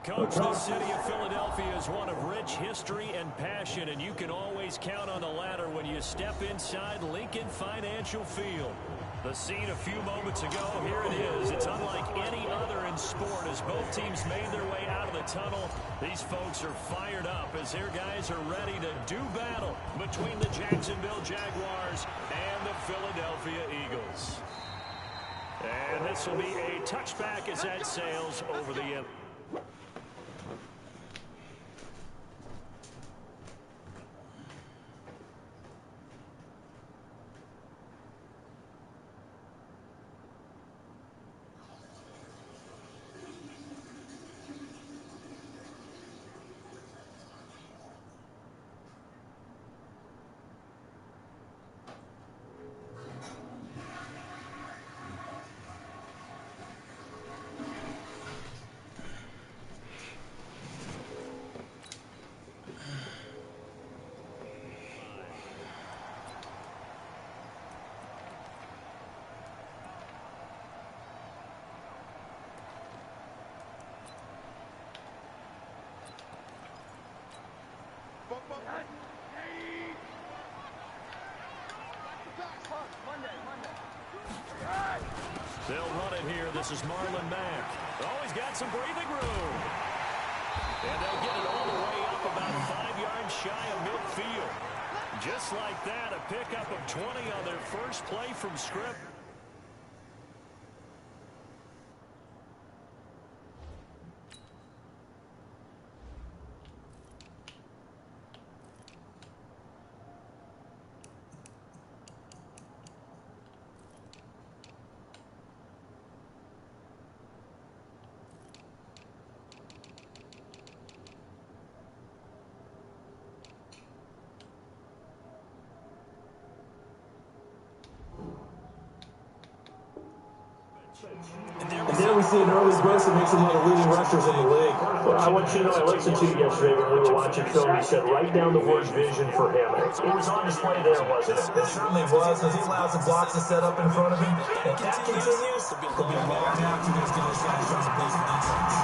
Coach, the city of Philadelphia is one of rich history and passion, and you can always count on the latter when you step inside Lincoln Financial Field. The scene a few moments ago, here it is. It's unlike any other in sport as both teams made their way out of the tunnel. These folks are fired up as their guys are ready to do battle between the Jacksonville Jaguars and the Philadelphia Eagles. And this will be a touchback as that sails over the end. They'll run it here. This is Marlon Mack. Oh, he's got some breathing room. And they'll get it all the way up about 5 yards shy of midfield. Just like that, a pickup of 20 on their first play from script. And there we see an early burst that makes him one of the leading rushers in the league. Well, I want you to know I listened to you yesterday when we were watching film. You said write down the word vision for him. It was on display there, wasn't it? It certainly was, as he allows the blocks to set up in front of him. If that continues, it'll be long after those guys try to place the defense.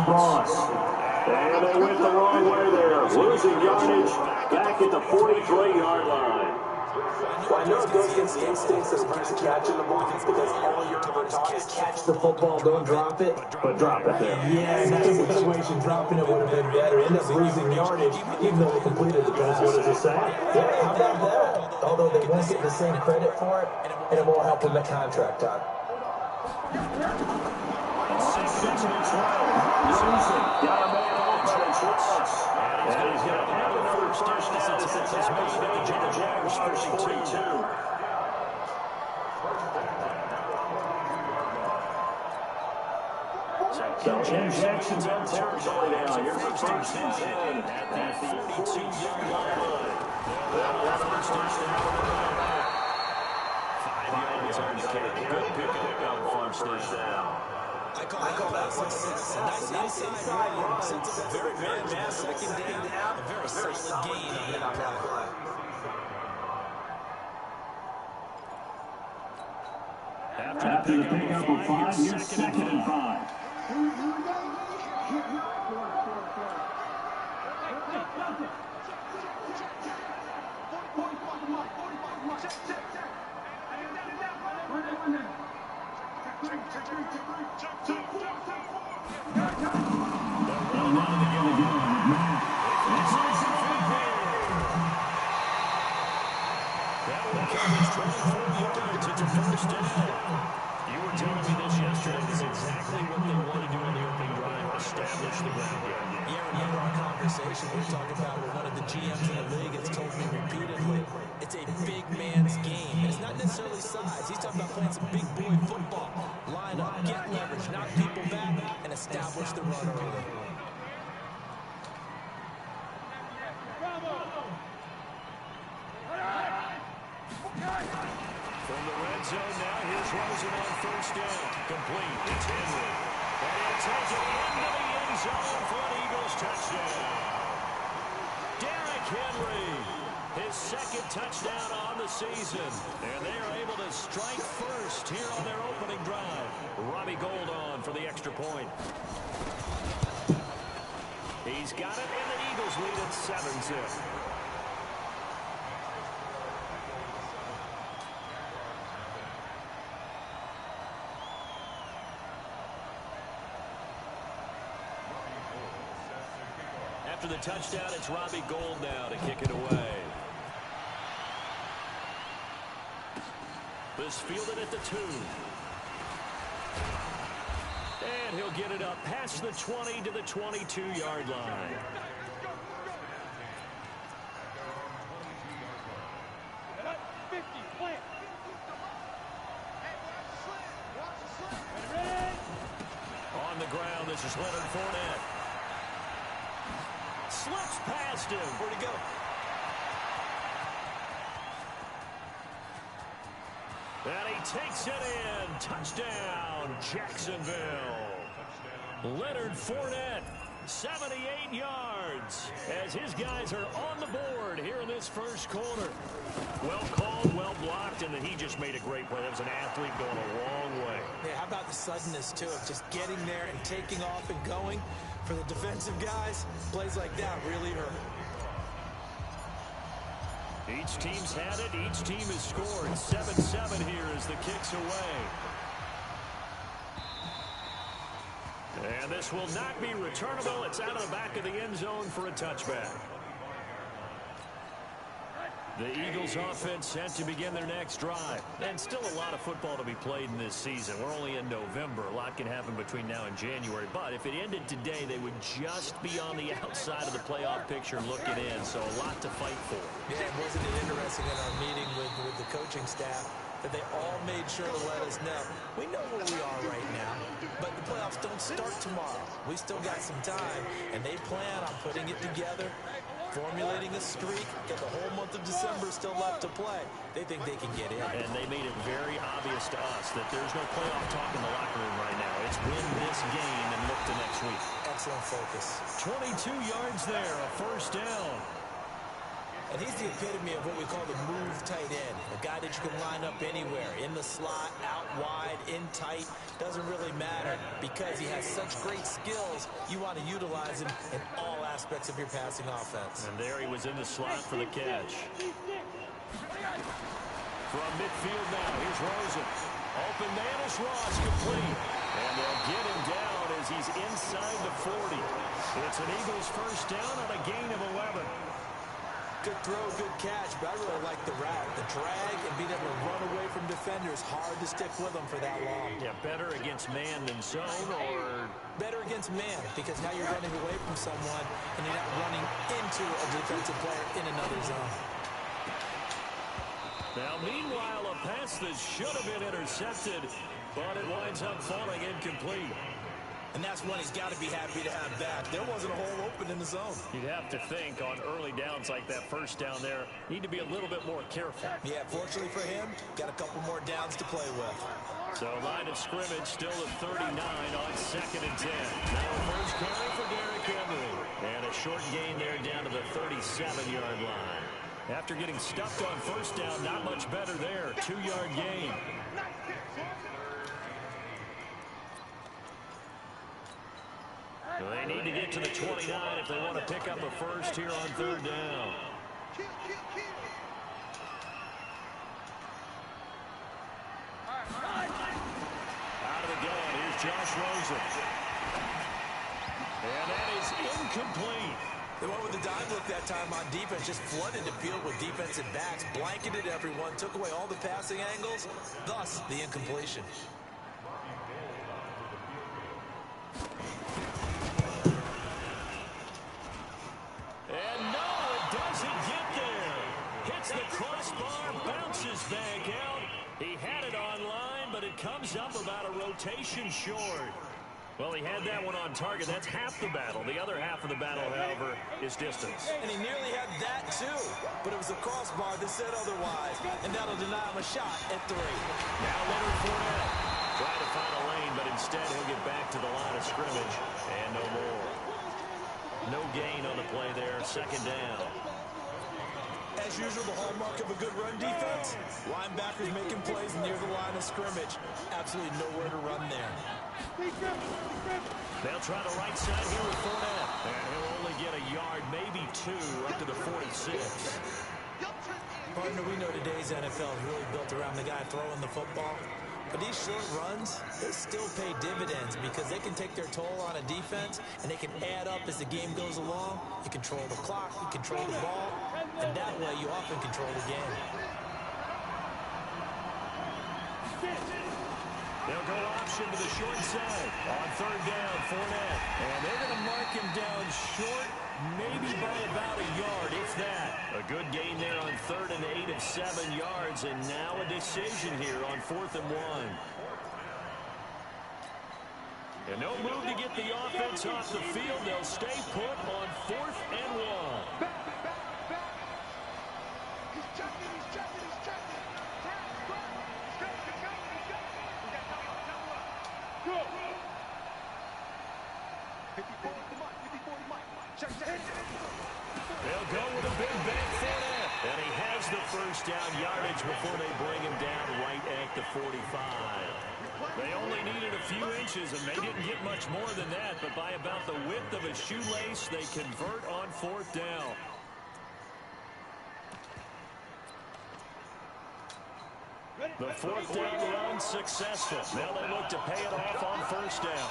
Ross. And they went the wrong way there. Losing yardage back at the 43-yard line. Well, I know it goes against the instincts of a person catching the ball because all you're ever taught is catch the football, don't drop it. But drop it there. Yeah, in that situation, dropping it would have been better. End up losing yardage, even though they completed the pass. What does it say? Yeah, how about that? Although they won't get the same credit for it, and it won't help them at contract time. Got a man open, it's Ross. And he's going to have another first down as it's made to the Jaguars first 42. So in Jacksonville territory now, here's the first and 10 at the 42-yard line. They'll have a first down. 5 yards on the kick. Good pickup on first down. I call that success. A nice inside run. Sets up a very man second down. A very solid gain on that play. After the pickup of 5, here's second and 5. You were telling me this yesterday. This is exactly what they want to do in the opening drive. Establish the ground game. Yeah, remember our conversation we were talking about with one of the GMs in the league has told me repeatedly, it's a big man's game. And it's not necessarily size. He's talking about playing some big boy football. Line up, get leverage, knock people back, and establish the run early. From the red zone now, here's Rosen on first down. Complete. It's Henry. And he'll take it into the end zone for an Eagles touchdown. Derrick Henry, his second touchdown on the season. And they are able to strike first here on their opening drive. Robbie Gould on for the extra point. He's got it, and the Eagles lead at 7-zip. After the touchdown, it's Robbie Gould now to kick it away. This fielded at the 2. And he'll get it up past the 20 to the 22-yard line. On the ground, this is Leonard Fournette. Slips past him. Where'd he go? And he takes it in. Touchdown, Jacksonville. Leonard Fournette, 78 yards, as his guys are on the board here in this first quarter. Well called, well blocked, and then he just made a great play. That was an athlete going a long way. Yeah, how about the suddenness, too, of just getting there and taking off and going? For the defensive guys, plays like that really hurt. Each team's had it. Each team has scored. 7-7 here as the kick's away. And this will not be returnable. It's out of the back of the end zone for a touchback. The Eagles offense set to begin their next drive. And still a lot of football to be played in this season. We're only in November. A lot can happen between now and January. But if it ended today, they would just be on the outside of the playoff picture looking in. So a lot to fight for. Yeah, wasn't it interesting in our meeting with the coaching staff that they all made sure to let us know. We know where we are right now, but the playoffs don't start tomorrow. We still got some time, and they plan on putting it together, formulating a streak, get the whole month of December still left to play. They think they can get in. And they made it very obvious to us that there's no playoff talk in the locker room right now. It's win this game and look to next week. Excellent focus. 22 yards there, a first down. And he's the epitome of what we call the move tight end. A guy that you can line up anywhere, in the slot, out wide, in tight. Doesn't really matter because he has such great skills. You want to utilize him in all aspects of your passing offense. And there he was in the slot for the catch. From midfield now, here's Rosen. Open man is Ross, complete. And they'll get him down as he's inside the 40. It's an Eagles first down on a gain of 11. Good throw, good catch, but I really like the route. The drag and being able to run away from defenders. Hard to stick with them for that long. Yeah, better against man than zone, or? Better against man, because now you're running away from someone and you're not running into a defensive player in another zone. Now, meanwhile, a pass that should have been intercepted, but it winds up falling incomplete. And that's one he's got to be happy to have back. There wasn't a hole open in the zone. You'd have to think on early downs like that first down there, need to be a little bit more careful. Yeah, fortunately for him, got a couple more downs to play with. So line of scrimmage still at 39 on 2nd and 10. Now first carry for Derrick Henry. And a short gain there down to the 37-yard line. After getting stuffed on first down, not much better there. 2-yard gain. They need to get to the 29 if they want to pick up a first here on 3rd down. Out of the gun, here's Josh Rosen. And that is incomplete. They went with the dive look that time on defense, just flooded the field with defensive backs, blanketed everyone, took away all the passing angles, thus the incompletion. And no, it doesn't get there. Hits the crossbar, bounces back out. He had it on line, but it comes up about a rotation short. Well, he had that one on target. That's half the battle. The other half of the battle, however, is distance. And he nearly had that, too. But it was a crossbar that said otherwise. And that'll deny him a shot at 3. Now Leonard Fournette trying to find a lane, but instead he'll get back to the line of scrimmage. And no more. No gain on the play there. 2nd down. As usual, the hallmark of a good run defense, linebackers making plays near the line of scrimmage. Absolutely nowhere to run there. They'll try the right side here with Fournette. And he'll only get a yard, maybe 2, up to the 46. Partner, we know today's NFL is really built around the guy throwing the football. But these short runs, they still pay dividends because they can take their toll on a defense, and they can add up as the game goes along. You control the clock, you control the ball, and that way you often control the game. They'll go option to the short side. On third down, Fournette. And they're going to mark him down short, maybe by about a yard, if that. A good gain there on 3rd and 8 of 7 yards, and now a decision here on 4th and 1. And no move to get the offense off the field. They'll stay put on 4th and 1. They'll go with a big bang Fournette. And he has the first down yardage before they bring him down right at the 45. They only needed a few inches, and they didn't get much more than that. But by about the width of a shoelace, they convert on 4th down. The 4th down run successful. Now they look to pay it off on 1st down.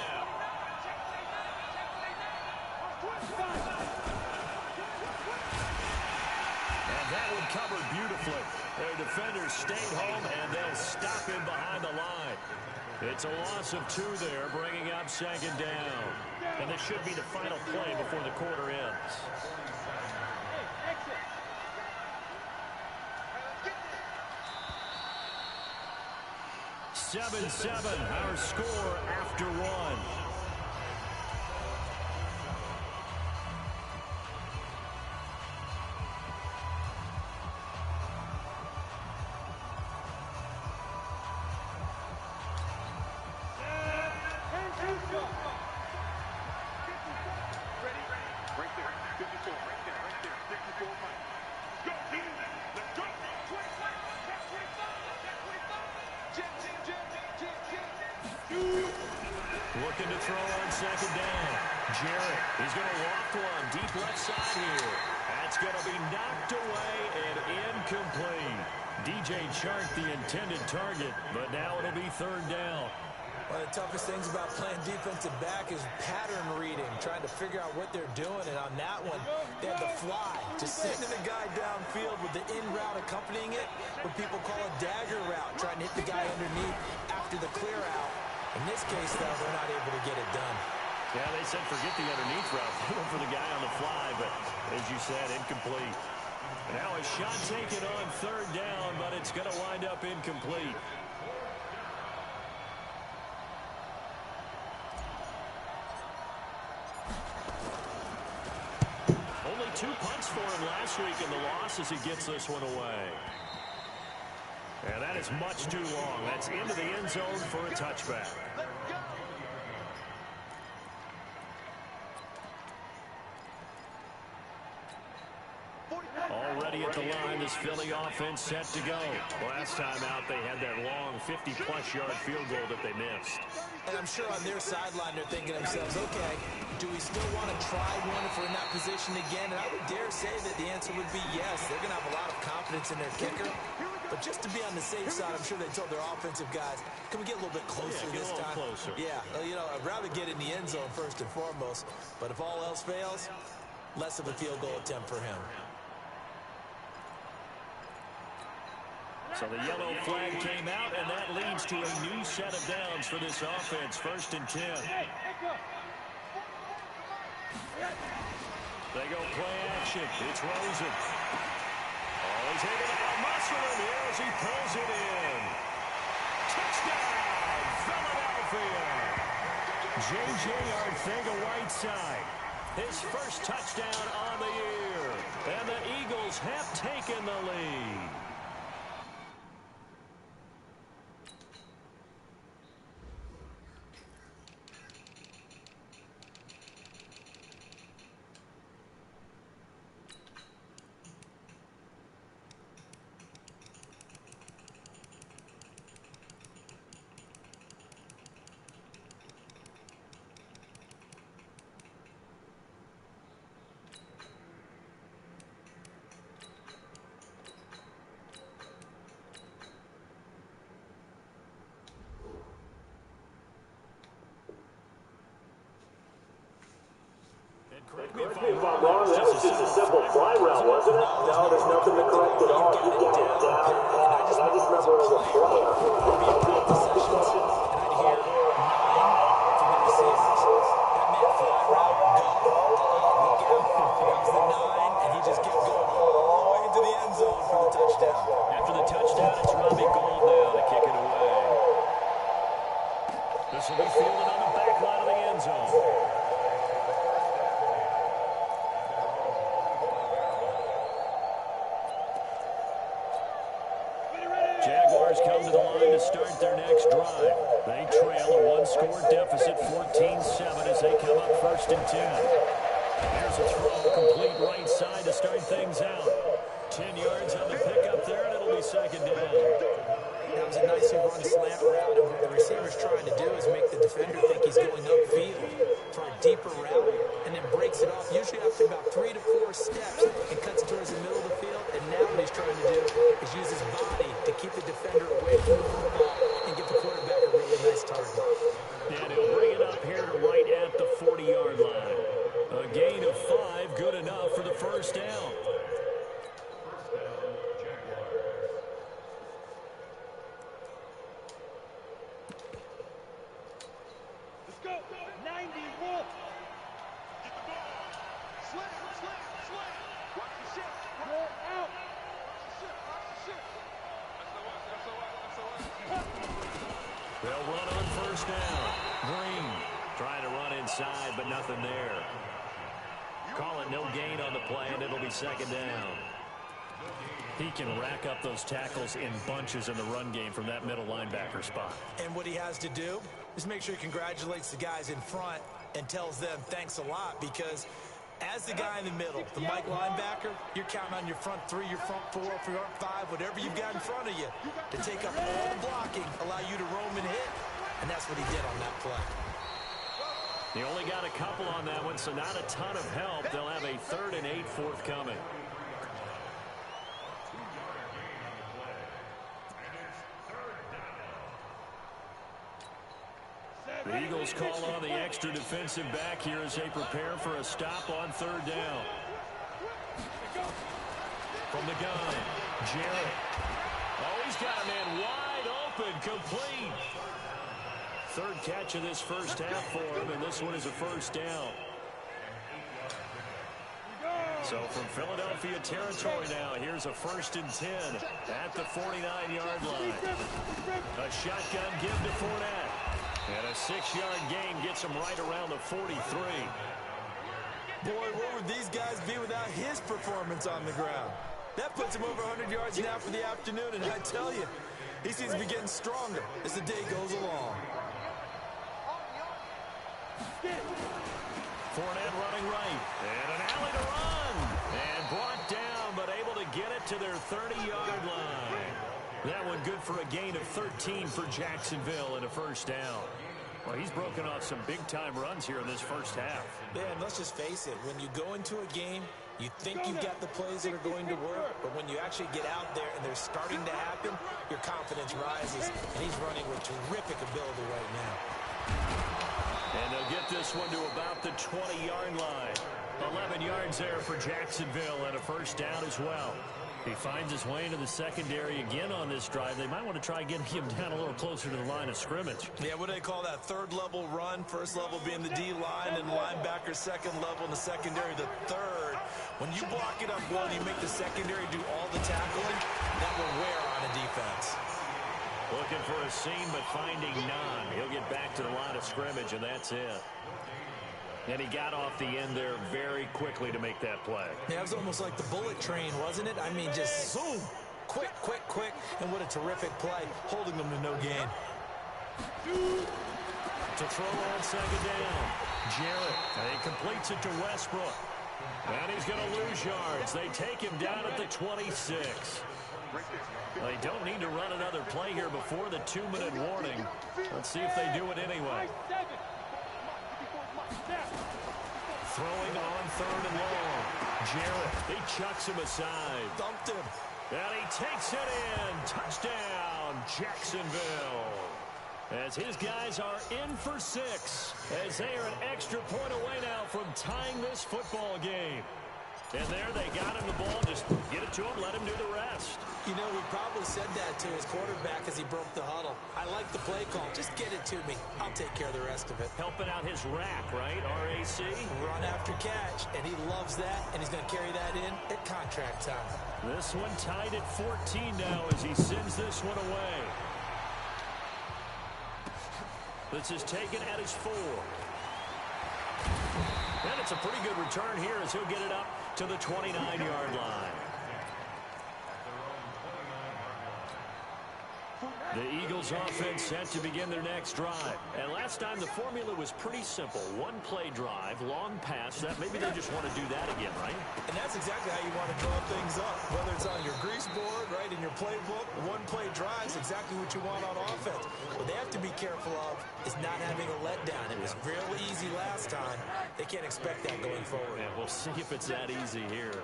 And that one covered beautifully. Their defenders stayed home, and they'll stop him behind the line. It's a loss of 2 there, bringing up 2nd down. And this should be the final play before the quarter ends. 7-7, our score after 1. Looking to throw on 2nd down. Jarrett, he's going to walk one deep left side here. That's going to be knocked away and incomplete. DJ Chark, the intended target, but now it'll be 3rd down. One of the toughest things about playing defensive back is pattern reading, trying to figure out what they're doing. And on that one, they had the fly, just sending the guy downfield with the in route accompanying it, what people call a dagger route, trying to hit the guy underneath after the clear out. In this case, though, they're not able to get it done. Yeah, they said forget the underneath route. They went for the guy on the fly, but as you said, incomplete. And now a shot taken on 3rd down, but it's going to wind up incomplete. Only 2 punts for him last week in the loss as he gets this one away. And that is much too long. That's into the end zone for a touchback. Already at the line, this Philly offense set to go. Last time out, they had that long 50-plus yard field goal that they missed. And I'm sure on their sideline, they're thinking to themselves, okay, do we still want to try one if we're in that position again? And I would dare say that the answer would be yes. They're going to have a lot of confidence in their kicker. But just to be on the safe side, I'm sure they told their offensive guys, can we get a little bit closer this time? Closer. Yeah, you know, I'd rather get in the end zone first and foremost. But if all else fails, less of a field goal attempt for him. So the yellow flag came out, and that leads to a new set of downs for this offense. 1st and 10. They go play action. It's Rosen. Oh, he's able to muscle him here as he pulls it in. Touchdown, Philadelphia. J.J. Arcega-Whiteside. His first touchdown on the year. And the Eagles have taken the lead. if I'm wrong. That was just a simple fly route, wasn't it? No, there's nothing to correct at all. You got it down pat. And I just remember as a player, being practice sessions, and I'd hear 9 from the receivers. That meant fly route, go. Look out. That was the 9, and he just kept going all the way into the end zone for the touchdown. After the touchdown, it's Robbie Gould now to kick it away. This will be fielded on the back line of the end zone. Jaguars come to the line to start their next drive. They trail a one-score deficit, 14-7, as they come up 1st and 10. Here's a throw, complete right side to start things out. 10 yards on the pickup there, and it'll be 2nd down. That was a nicely run slant route, and what the receiver's trying to do is make the defender think he's going upfield for a deeper route, and then breaks it off, usually after about 3 to 4 steps, and cuts towards the middle of the field. And now what he's trying to do is use his body to keep the defender away from the football and get the quarterback a really nice target. And he'll bring it up here to right at the 40-yard line. A gain of 5, good enough for the 1st down. They'll run on 1st down. Green trying to run inside, but nothing there. Call it no gain on the play, and it'll be 2nd down. He can rack up those tackles in bunches in the run game from that middle linebacker spot. And what he has to do is make sure he congratulates the guys in front and tells them thanks a lot, because as the guy in the middle, the Mike linebacker, you're counting on your front 3, your front 4, your front 5, whatever you've got in front of you to take up all the blocking, allow you to roam and hit. And that's what he did on that play. He only got a couple on that one, so not a ton of help. They'll have a 3rd and 8 forthcoming. The Eagles call on the extra defensive back here as they prepare for a stop on 3rd down. From the gun, Jarrett. Oh, he's got a man wide open, complete. 3rd catch of this 1st half for him, and this one is a 1st down. So from Philadelphia territory now, here's a 1st and 10 at the 49-yard line. A shotgun give to Fournette. And a 6-yard gain gets him right around the 43. Boy, what would these guys be without his performance on the ground? That puts him over 100 yards now for the afternoon, and I tell you, he seems to be getting stronger as the day goes along. Fournette running right. And an alley to run. And brought down, but able to get it to their 30-yard line. That one good for a gain of 13 for Jacksonville and a 1st down. Well, he's broken off some big-time runs here in this 1st half. Yeah, and let's just face it. When you go into a game, you think you've got the plays that are going to work, but when you actually get out there and they're starting to happen, your confidence rises, and he's running with terrific ability right now. And they'll get this one to about the 20-yard line. 11 yards there for Jacksonville and a 1st down as well. He finds his way into the secondary again on this drive. They might want to try getting him down a little closer to the line of scrimmage. Yeah, what do they call that? 3rd level run. 1st level being the D-line, and linebacker 2nd level, and the secondary the 3rd. When you block it up well and you make the secondary do all the tackling, that will wear on a defense. Looking for a seam, but finding none. He'll get back to the line of scrimmage, and that's it. And he got off the end there very quickly to make that play. Yeah, it was almost like the bullet train, wasn't it? I mean, just zoom. Quick, quick, quick. And what a terrific play, holding them to no gain. To throw on 2nd down. Jarrett, and he completes it to Westbrook. And he's going to lose yards. They take him down at the 26. They don't need to run another play here before the 2-minute warning. Let's see if they do it anyway. Throwing on 3rd and long. Jarrett, he chucks him aside. Dumped him. And he takes it in. Touchdown, Jacksonville. as his guys are in for 6, as they are an extra point away now from tying this football game. And there they got him the ball. Just get it to him, let him do the rest. You know, he probably said that to his quarterback as he broke the huddle. I like the play call. Just get it to me. I'll take care of the rest of it. Helping out his rack, right? RAC. Run after catch, and he loves that, and he's going to carry that in at contract time. This one tied at 14 now as he sends this one away. This is taken at his 4. And it's a pretty good return here as he'll get it up to the 29-yard line. The Eagles offense set to begin their next drive. And last time the formula was pretty simple. One play drive, long pass. That maybe they just want to do that again, right? And that's exactly how you want to draw things up. Whether it's on your grease board, right, in your playbook, one play drive is exactly what you want on offense. What they have to be careful of is not having a letdown. It was real easy last time. They can't expect that going forward. Yeah, we'll see if it's that easy here.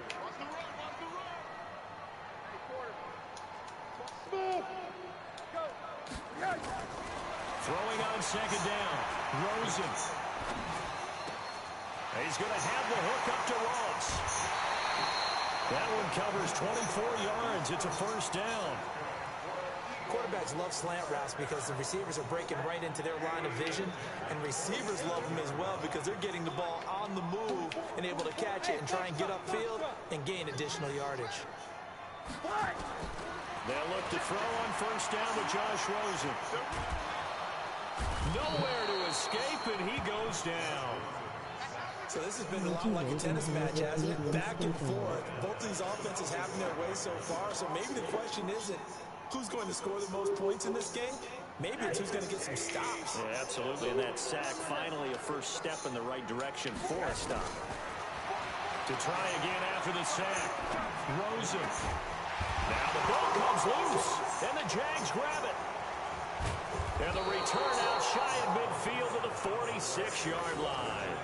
Throwing on second down. Rosen. He's going to have the hook up to Ross. That one covers 24 yards. It's a first down. Quarterbacks love slant routes because the receivers are breaking right into their line of vision, and receivers love them as well because they're getting the ball on the move and able to catch it and try and get upfield and gain additional yardage. They'll look to throw on first down with Josh Rosen. Nowhere to escape, and he goes down. So this has been a lot like a tennis match, hasn't it? Back and forth. Both these offenses having their way so far, so maybe the question isn't who's going to score the most points in this game. Maybe it's who's going to get some stops. Yeah, absolutely, and that sack, finally a first step in the right direction for a stop. To try again after the sack. Rosen. Now the ball comes loose, and the Jags grab it. And the return out shy of midfield to the 46-yard line.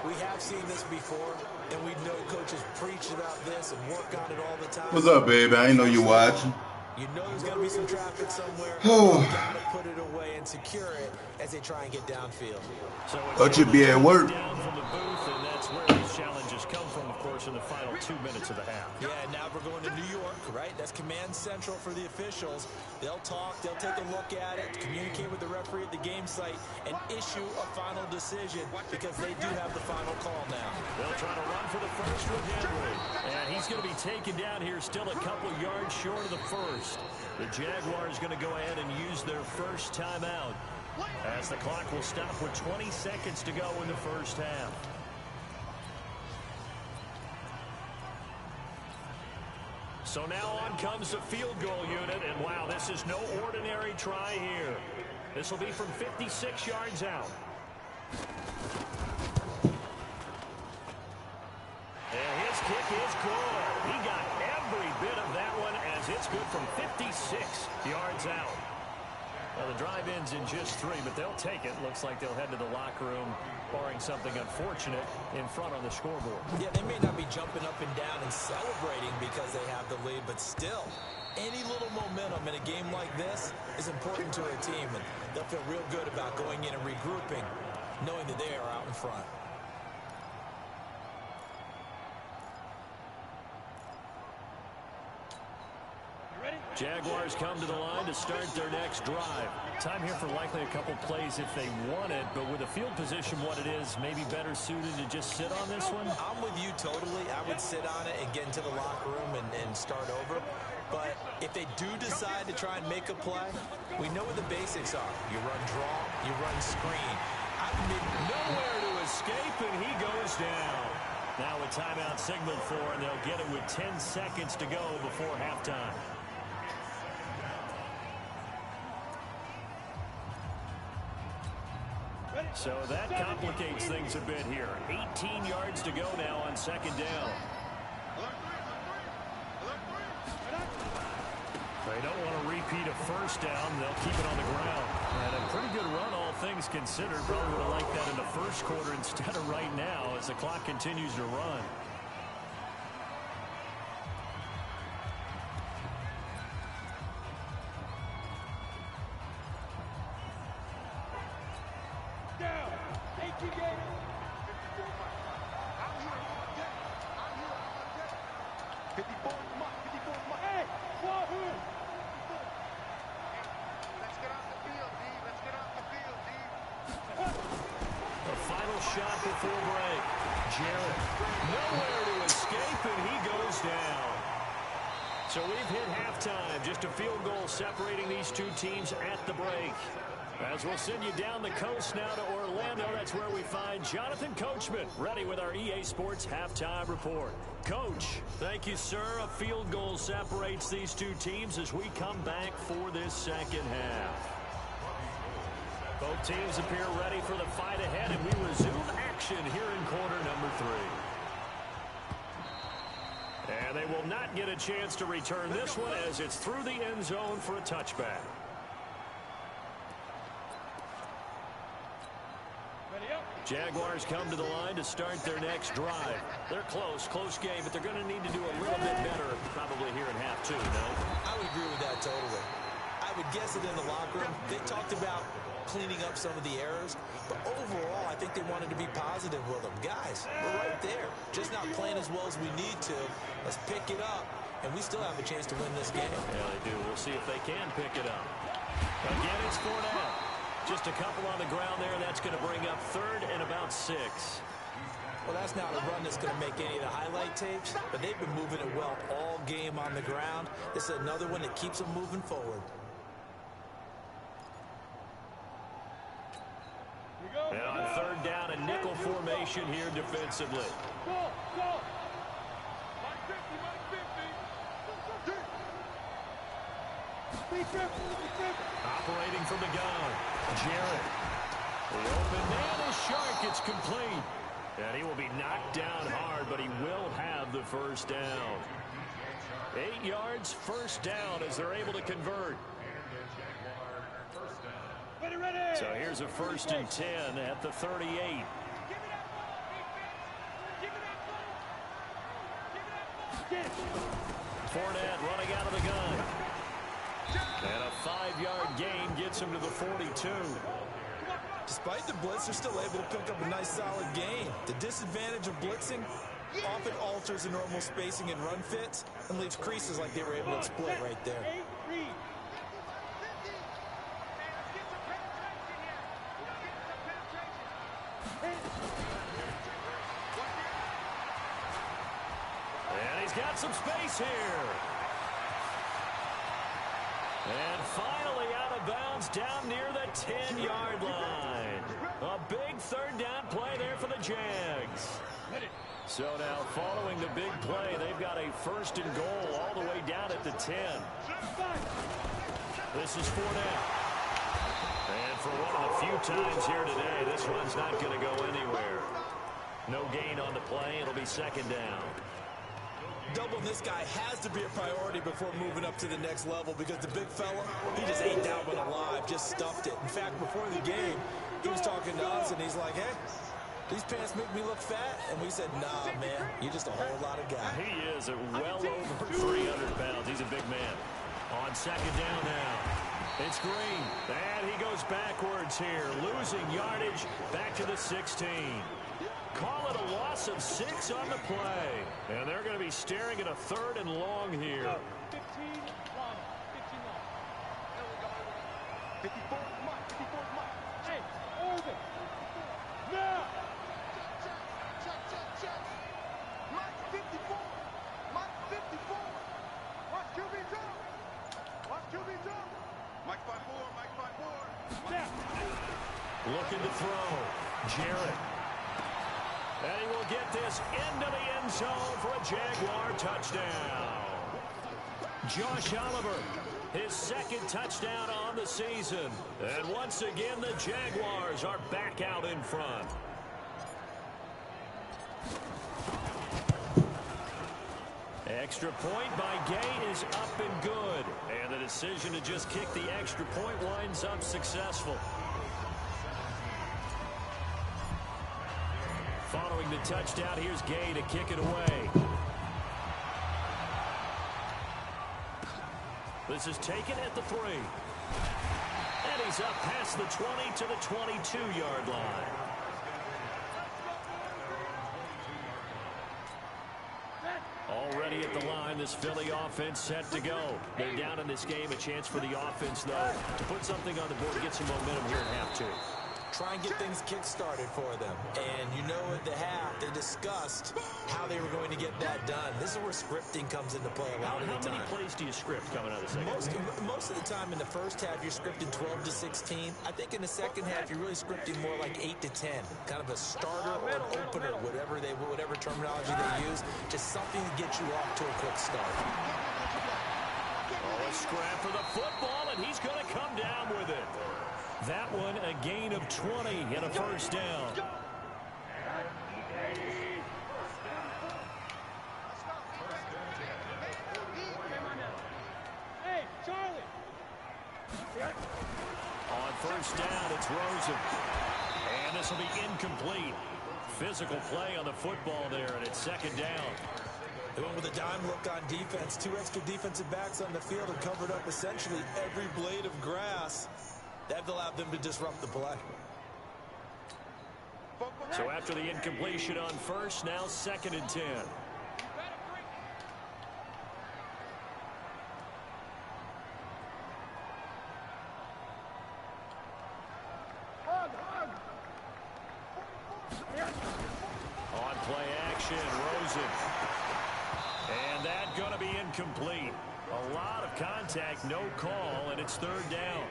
We have seen this before, and we know coaches preach about this and work on it all the time. What's up, baby? I didn't know you watching. You know there's going to be some traffic somewhere. You got to put it away and secure it as they try and get downfield. So Thought you'd be at work. Down from the booth, and that's where these challenges come from, of course, in the final 2 minutes of the half. Yeah, now we're going to New York, right? That's command central for the officials. They'll talk, they'll take a look at it, communicate with the referee at the game site, and issue a final decision because they do have the final call now. They'll try to run for the first with Henry. And he's going to be taken down here, still a couple yards short of the first. The Jaguars going to go ahead and use their first timeout as the clock will stop with 20 seconds to go in the first half. So now on comes the field goal unit, and wow, this is no ordinary try here. This will be from 56 yards out. And his kick is good. He got every bit of that one as it's good from 56 yards out. Well, the drive ends in just 3, but they'll take it. Looks like they'll head to the locker room, barring something unfortunate, in front on the scoreboard. Yeah, they may not be jumping up and down and celebrating because they have the lead, but still, any little momentum in a game like this is important to a team, and they'll feel real good about going in and regrouping, knowing that they are out in front. Jaguars come to the line to start their next drive. Time here for likely a couple plays if they want it, but with the field position what it is, maybe better suited to just sit on this one? I'm with you totally. I would sit on it and get into the locker room and start over. But if they do decide to try and make a play, we know what the basics are. You run draw, you run screen. Nowhere to escape, and he goes down. Now a timeout signaled for, and they'll get it with 10 seconds to go before halftime. So that complicates things a bit here. 18 yards to go now on second down. They don't want to repeat a first down. They'll keep it on the ground. And a pretty good run, all things considered. Probably would have liked that in the first quarter instead of right now as the clock continues to run. The final shot before break. Jarrett, nowhere to escape, and he goes down. So we've hit halftime. Just a field goal separating these two teams at the break. As we'll send you down the coast now to Orlando, that's where we find Jonathan Coachman, ready with our EA Sports halftime report. Coach, thank you, sir. A field goal separates these two teams as we come back for this second half. Both teams appear ready for the fight ahead, and we resume action here in quarter number 3. And they will not get a chance to return this one as it's through the end zone for a touchback. Jaguars come to the line to start their next drive. They're close game, but they're going to need to do a little bit better probably here in half 2, no? I would agree with that totally. I would guess it in the locker room. They talked about cleaning up some of the errors, but overall, I think they wanted to be positive with them. Guys, we're right there. Just not playing as well as we need to. Let's pick it up, and we still have a chance to win this game. Yeah, they do. We'll see if they can pick it up. Again, it's Fournette. Just a couple on the ground there, and that's going to bring up 3rd and about 6. Well, that's not a run that's going to make any of the highlight tapes, but they've been moving it well all game on the ground. This is another one that keeps them moving forward. And on 3rd down, a nickel formation here defensively. Operating from the gun, Jarrett. The open man is Shark. It's complete. And he will be knocked down hard, but he will have the first down. 8 yards, first down as they're able to convert. So here's a 1st and 10 at the 38. Fournette running out of the gun. And a 5-yard gain gets him to the 42. Despite the blitz, they're still able to pick up a nice solid gain. The disadvantage of blitzing often alters the normal spacing and run fits and leaves creases like they were able to exploit right there. And he's got some space here. And finally out of bounds down near the 10-yard line. A big 3rd down play there for the Jags. So now following the big play, they've got a 1st and goal all the way down at the 10. This is Fournette. And for one of the few times here today, this one's not going to go anywhere. No gain on the play. It'll be 2nd down. Doubling this guy has to be a priority before moving up to the next level because the big fella, he just ate that one alive, just stuffed it. In fact, before the game, he was talking to us, and he's like, hey, these pants make me look fat. And we said, nah, man, you're just a whole lot of guy. He is at well over 300 pounds. He's a big man. On 2nd down now. It's Green. And he goes backwards here, losing yardage back to the 16. Call it a loss of 6 on the play. And they're going to be staring at a 3rd and long here. 15 long. 15 long. There we go. 54 Mike. 54 Mike. Hey, hold it. Now. Check. Mike 54. Mike 54. Watch QB jump. Watch QB jump. Mike 54. Mike 54. Now. Looking to throw. Jarrett. And he will get this into the end zone for a Jaguar touchdown. Josh Oliver, his 2nd touchdown on the season. And once again, the Jaguars are back out in front. Extra point by Gay is up and good. And the decision to just kick the extra point winds up successful. Following the touchdown, here's Gay to kick it away. This is taken at the 3. And he's up past the 20 to the 22-yard line. at the line. This Philly offense set to go. They're down in this game. A chance for the offense, though, to put something on the board, get some momentum here at half 2. Try and get things kick-started for them. And you know at the half, they discussed how they were going to get that done. This is where scripting comes into play a lot of the time. How many plays do you script coming out of the second half? Most of the time in the first half, you're scripting 12 to 16. I think in the second half, you're really scripting more like 8 to 10. Kind of a starter or an opener, whatever terminology they use. Just something to get you off to a quick start. Oh, a scrap for the football, and he's going to come down with it. That one, a gain of 20 and a first down. Hey, Charlie. On first down, it's Rosen. And this will be incomplete. Physical play on the football there, and it's second down. They went with a dime look on defense. 2 extra defensive backs on the field and covered up essentially every blade of grass. That allowed them to disrupt the play. So after the incompletion on first, now second and 10. On play action, Rosen. And that's going to be incomplete. A lot of contact, no call, and it's third down.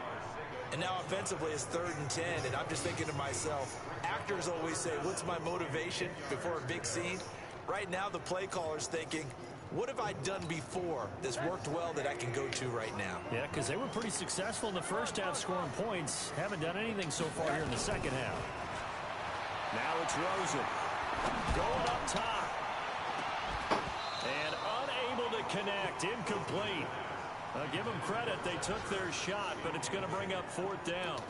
And now offensively it's 3rd and 10, and I'm just thinking to myself, actors always say, what's my motivation before a big scene? Right now the play caller's thinking, what have I done before that's worked well that I can go to right now? Yeah, because they were pretty successful in the first half scoring points. Haven't done anything so far here in the second half. Now it's Rosen. Going up top. And unable to connect. Incomplete. Give them credit. They took their shot, but it's going to bring up 4th down.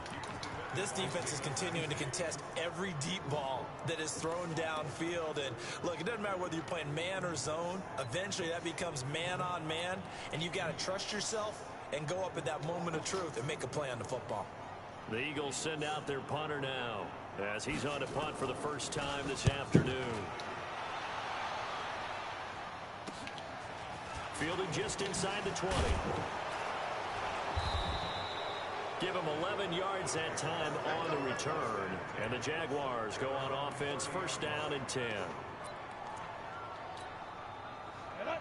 This defense is continuing to contest every deep ball that is thrown downfield. And look, it doesn't matter whether you're playing man or zone. Eventually that becomes man on man, and you've got to trust yourself and go up at that moment of truth and make a play on the football. The Eagles send out their punter now as he's on to punt for the first time this afternoon. Fielded just inside the 20. Give him 11 yards that time on the return. And the Jaguars go on offense, first down and 10.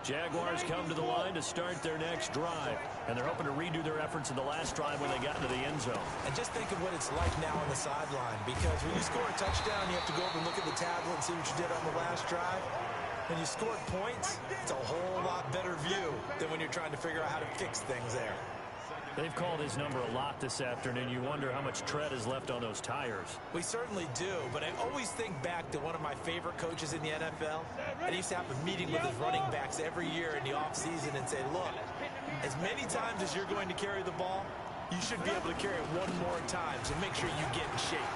Jaguars come to the line to start their next drive. And they're hoping to redo their efforts in the last drive when they got into the end zone. And just think of what it's like now on the sideline. Because when you score a touchdown, you have to go over and look at the tablet and see what you did on the last drive. When you scored points, it's a whole lot better view than when you're trying to figure out how to fix things there. They've called his number a lot this afternoon. You wonder how much tread is left on those tires. We certainly do, but I always think back to one of my favorite coaches in the NFL. And he used to have a meeting with his running backs every year in the offseason and say, look, as many times as you're going to carry the ball, you should be able to carry it one more time, so make sure you get in shape.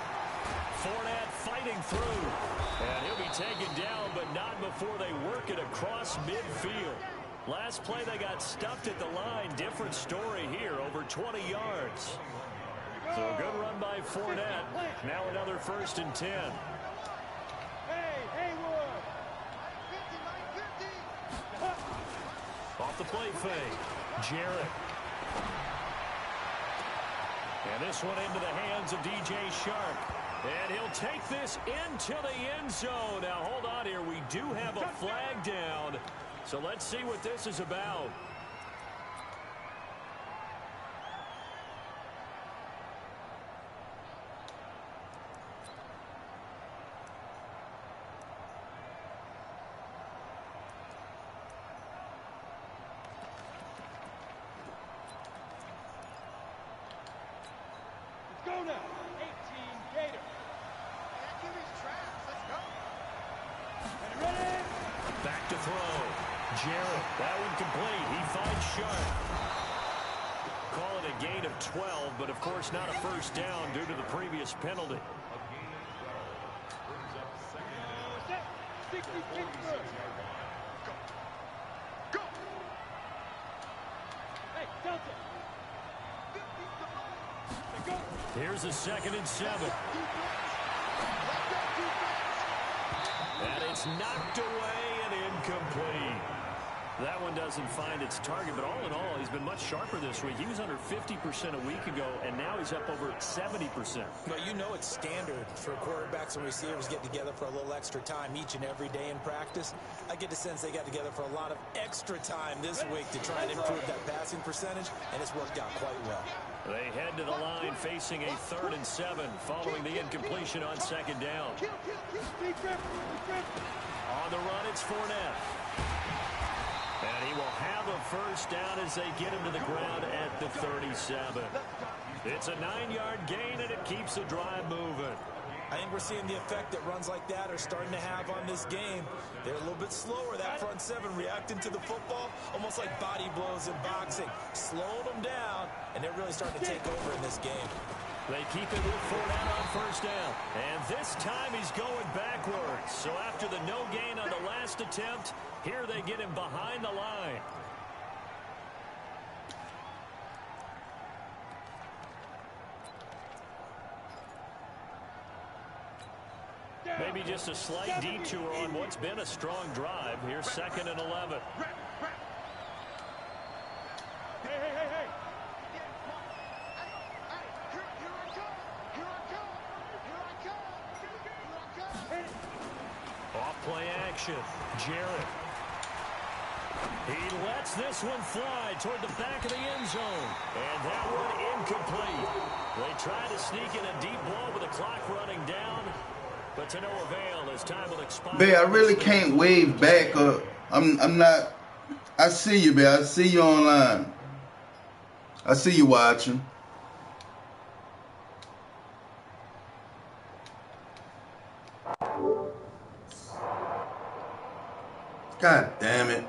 Fournette fighting through. And he'll be taken down, but not before they work it across midfield. Last play, they got stuffed at the line. Different story here, over 20 yards. So a good run by Fournette. Now another 1st and 10. Hey, Haywood. Off the play fake. Jarrett. And this one into the hands of DJ Shark. And he'll take this into the end zone. Now, hold on here. We do have a flag down. So let's see what this is about. Let's go now. 18 Gator. Let's go. Ready? Back to throw. Jarrett, that one complete. He finds Sharp. Call it a gain of 12, but of course not a first down due to the previous penalty. 60 Pittsburgh. Go. Hey, Delta. Go. Here's a 2nd and 7. And it's knocked away and incomplete. That one doesn't find its target, but all in all, he's been much sharper this week. He was under 50% a week ago, and now he's up over 70%. Well, you know it's standard for quarterbacks and receivers get together for a little extra time each and every day in practice. I get the sense they got together for a lot of extra time this week to try and improve that passing percentage, and it's worked out quite well. They head to the line facing a 3rd and 7 following the incompletion on 2nd down. On the run, it's Fournette. And he will have a 1st down as they get him to the ground at the 37. It's a 9-yard gain, and it keeps the drive moving. I think we're seeing the effect that runs like that are starting to have on this game. They're a little bit slower, that front 7, reacting to the football, almost like body blows in boxing. Slowed them down, and they're really starting to take over in this game. They keep it with Fournette on 1st down. And this time he's going backwards. So after the no gain on the last attempt, here they get him behind the line. Maybe just a slight detour on what's been a strong drive. Here's 2nd and 11. Off-play action. Jarrett. He lets this one fly toward the back of the end zone. And that one incomplete. They try to sneak in a deep ball with the clock running down. But to no avail as time will expire. Babe, I really can't wave back up. I'm not. I see you, babe. I see you online. I see you watching. God damn it.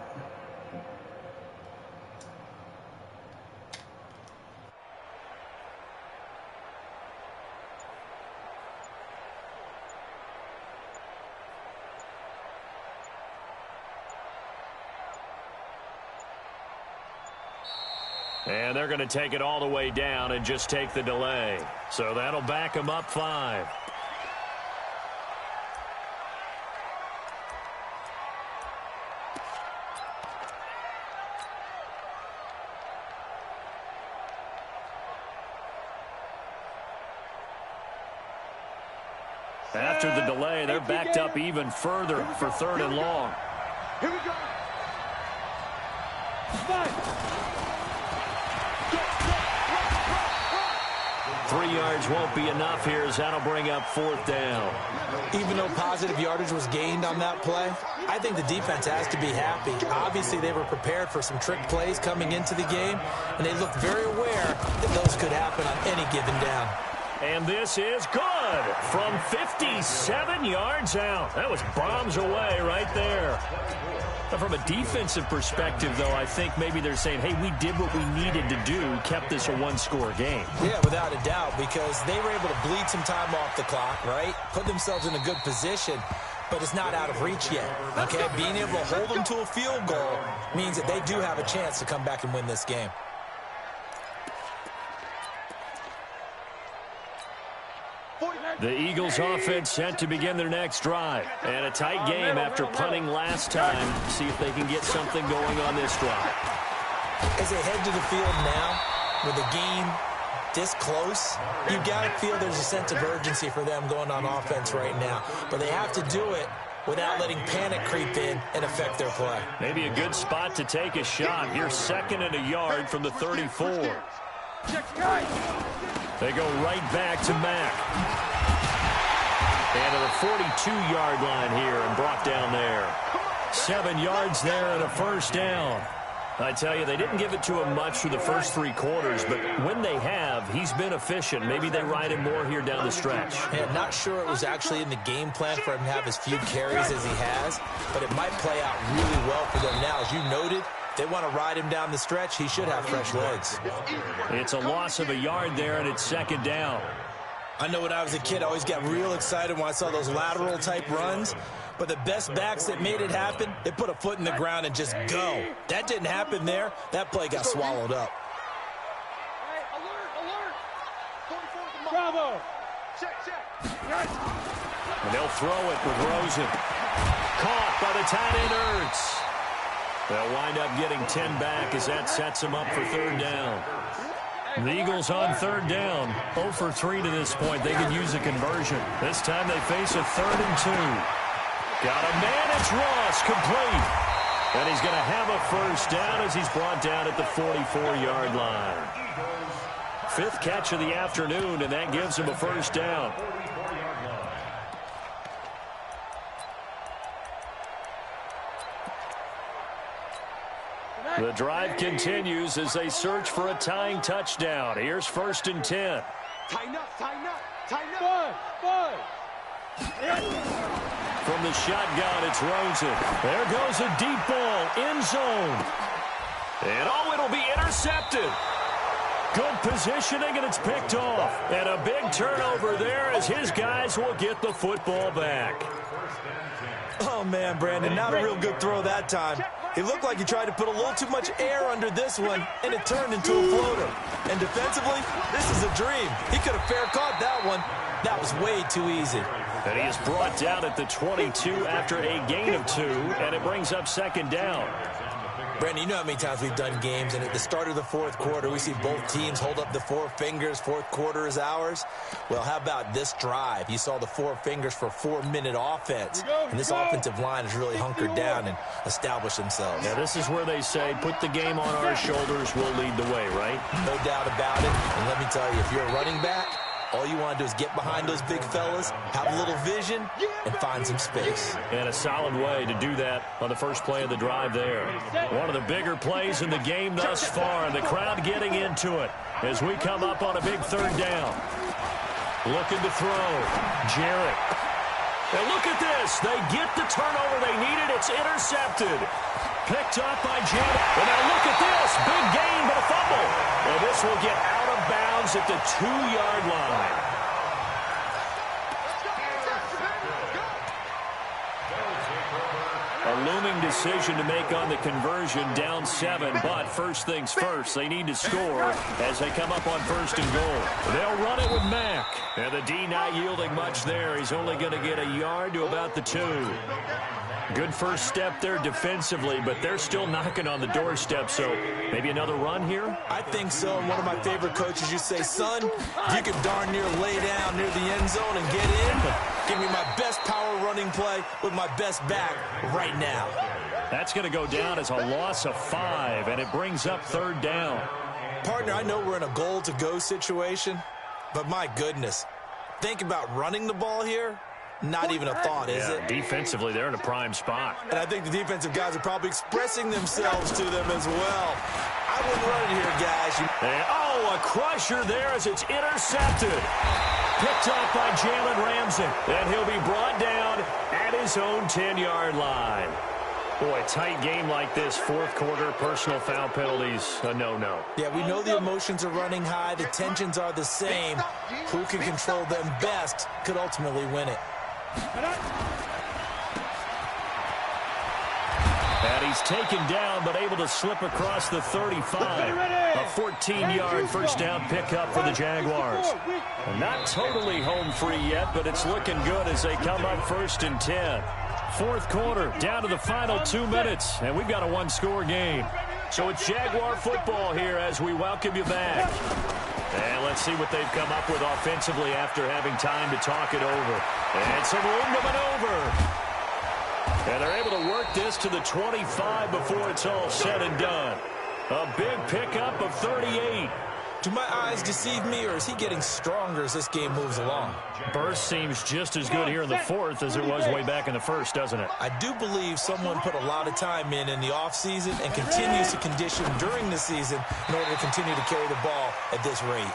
And they're going to take it all the way down and just take the delay. So that'll back them up 5. After the delay, they're backed up even further for 3rd and long. Here we go. 3 yards won't be enough here as that'll bring up 4th down. Even though positive yardage was gained on that play, I think the defense has to be happy. Obviously, they were prepared for some trick plays coming into the game, and they looked very aware that those could happen on any given down. And this is good from 57 yards out. That was bombs away right there. But from a defensive perspective, though, I think maybe they're saying, hey, we did what we needed to do, kept this a 1-score game. Yeah, without a doubt, because they were able to bleed some time off the clock, right? Put themselves in a good position, but it's not out of reach yet, okay? Being able to hold them to a field goal means that they do have a chance to come back and win this game. The Eagles offense set to begin their next drive. And a tight game after punting last time. See if they can get something going on this drive. As they head to the field now, with the game this close, you've got to feel there's a sense of urgency for them going on offense right now. But they have to do it without letting panic creep in and affect their play. Maybe a good spot to take a shot. Here's 2nd and a yard from the 34. They go right back to Mack. And to the 42-yard line here and brought down there. 7 yards there and a 1st down. I tell you, they didn't give it to him much for the first 3 quarters, but when they have, he's been efficient. Maybe they ride him more here down the stretch. Yeah, not sure it was actually in the game plan for him to have as few carries as he has, but it might play out really well for them now. As you noted, they want to ride him down the stretch. He should have fresh legs. It's a loss of a yard there, and it's 2nd down. I know when I was a kid, I always got real excited when I saw those lateral-type runs. But the best backs that made it happen, they put a foot in the ground and just go. That didn't happen there. That play got swallowed up. Bravo. Check. And they'll throw it with Rosen. Caught by the tight end, Ertz. They'll wind up getting 10 back as that sets them up for third down. The Eagles on third down. 0 for 3 to this point. They could use a conversion. This time they face a 3rd and 2. Got a man. It's Ross. Complete. And he's going to have a first down as he's brought down at the 44-yard line. 5th catch of the afternoon, and that gives him a first down. The drive continues as they search for a tying touchdown. Here's 1st and 10. Tighten up, tighten up, tighten up. From the shotgun, it's Rosen. There goes a deep ball, end zone. And it'll be intercepted. Good positioning, and it's picked off. And a big turnover there as his guys will get the football back. Oh, man, Brandon, not a real good throw that time. It looked like he tried to put a little too much air under this one, and it turned into a floater. And defensively, this is a dream. He could have fair caught that one. That was way too easy. And he is brought down at the 22 after a gain of 2, and it brings up 2nd down. Brandon, you know how many times we've done games, and at the start of the 4th quarter, we see both teams hold up the 4 fingers, 4th quarter is ours. Well, how about this drive? You saw the 4 fingers for 4-minute offense, and this offensive line has really hunkered down and established themselves. Now, this is where they say, put the game on our shoulders, we'll lead the way, right? No doubt about it, and let me tell you, if you're a running back, all you want to do is get behind those big fellas, have a little vision, and find some space. And a solid way to do that on the first play of the drive there. One of the bigger plays in the game thus far, and the crowd getting into it as we come up on a big 3rd down. Looking to throw. Jarrett. And look at this. They get the turnover they needed. It's intercepted. Picked up by Jarrett. And now look at this. Big gain, but a fumble. And this will get out of bounds at the 2-yard line. A looming decision to make on the conversion, down 7, but first things first, they need to score as they come up on 1st and goal. They'll run it with Mack, and the D not yielding much there. He's only going to get a yard to about the 2. Good first step there defensively, but they're still knocking on the doorstep, so maybe another run here? I think so, and one of my favorite coaches, you say, son, you can darn near lay down near the end zone and get in. Give me my best power running play with my best back right now. That's going to go down as a loss of 5, and it brings up 3rd down. Partner, I know we're in a goal-to-go situation, but my goodness, think about running the ball here. Not even a thought, is it? Defensively, they're in a prime spot. And I think the defensive guys are probably expressing themselves to them as well. I wouldn't run it here, guys. And, a crusher there as it's intercepted. Picked up by Jalen Ramsey. And he'll be brought down at his own 10-yard line. Boy, tight game like this, 4th quarter, personal foul penalties, a no-no. Yeah, we know the emotions are running high. The tensions are the same. Who can control them best could ultimately win it. And he's taken down, but able to slip across the 35. A 14-yard first down pickup for the Jaguars. Not totally home free yet, but it's looking good as they come up 1st and 10. 4th quarter, down to the final 2 minutes, and we've got a 1-score game. So it's Jaguar football here as we welcome you back. And let's see what they've come up with offensively after having time to talk it over. And some room to maneuver. And they're able to work this to the 25 before it's all said and done. A big pickup of 38. Do my eyes deceive me, or is he getting stronger as this game moves along? Burst seems just as good here in the 4th as it was way back in the 1st, doesn't it? I do believe someone put a lot of time in the offseason and continues to condition during the season in order to continue to carry the ball at this rate.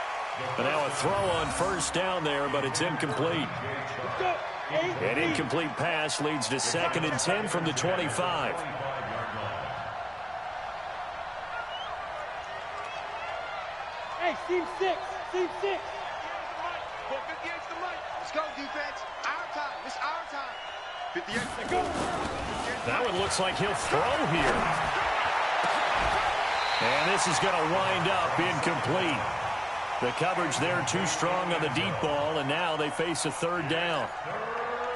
And now a throw on 1st down there, but it's incomplete. An incomplete pass leads to 2nd and 10 from the 25. Hey, team 6, team 6. 458's the mic. Let's go, defense. Our time. It's our time. 58. Let's go. That one looks like he'll throw here. And this is going to wind up incomplete. The coverage there too strong on the deep ball, and now they face a 3rd down.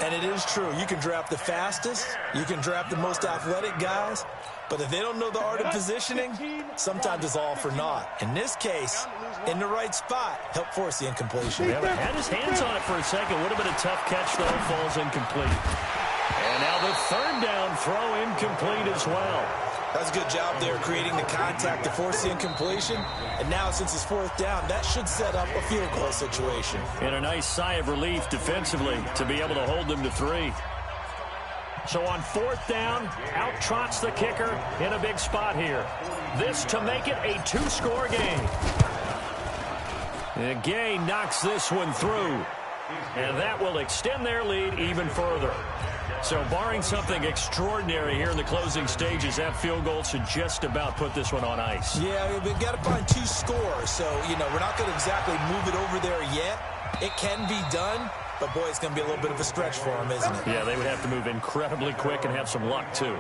And it is true. You can draft the fastest. You can draft the most athletic guys. But if they don't know the art of positioning, sometimes it's all for naught. In this case, in the right spot, help force the incompletion. Yeah, had his hands on it for a second. Would have been a tough catch, though. Falls incomplete. And now the third down throw incomplete as well. That's a good job there, creating the contact to force the incompletion. And now, since it's fourth down, that should set up a field goal situation. And a nice sigh of relief defensively to be able to hold them to 3. So on fourth down, out trots the kicker in a big spot here. This to make it a 2-score game. And Gay knocks this one through. And that will extend their lead even further. So barring something extraordinary here in the closing stages, that field goal should just about put this one on ice. Yeah, we've got to find 2 scores. So, we're not going to exactly move it over there yet. It can be done, but, boy, it's going to be a little bit of a stretch for them, isn't it? Yeah, they would have to move incredibly quick and have some luck, too.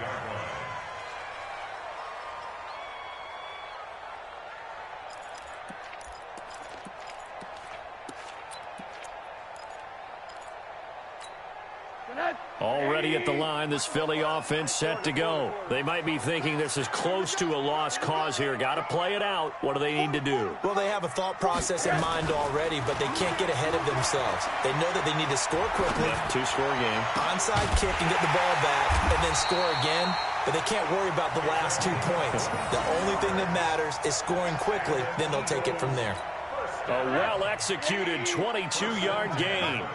Already at the line, this Philly offense set to go. They might be thinking this is close to a lost cause here. Got to play it out. What do they need to do? Well, they have a thought process in mind already, but they can't get ahead of themselves. They know that they need to score quickly. Yeah, 2-score game. Onside kick and get the ball back and then score again, but they can't worry about the last 2 points. The only thing that matters is scoring quickly, then they'll take it from there. A well-executed 22-yard gain.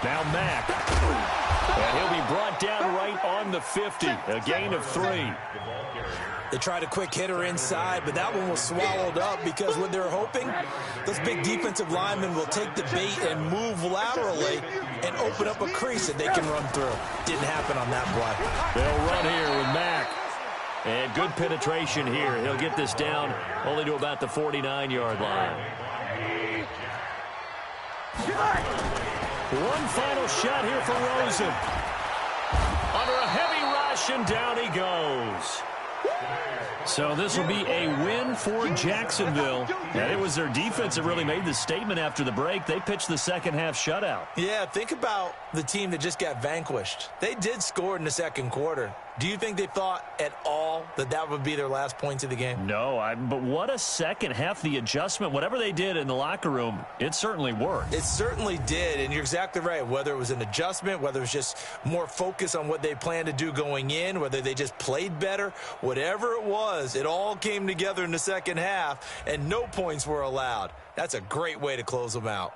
Now Mack. And he'll be brought down right on the 50. A gain of 3. They tried a quick hitter inside, but that one was swallowed up because what they're hoping, those big defensive linemen will take the bait and move laterally and open up a crease that they can run through. Didn't happen on that play. They'll run here with Mack. And good penetration here. He'll get this down only to about the 49-yard line. One final shot here for Rosen. Under a heavy rush, and down he goes. So this will be a win for Jacksonville. And it was their defense that really made the statement after the break. They pitched the second-half shutout. Yeah, think about the team that just got vanquished. They did score in the second quarter. Do you think they thought at all that that would be their last points of the game? No, but what a second half. The adjustment, whatever they did in the locker room, it certainly worked. It certainly did, and you're exactly right. Whether it was an adjustment, whether it was just more focus on what they planned to do going in, whether they just played better, whatever it was, it all came together in the second half, and no points were allowed. That's a great way to close them out.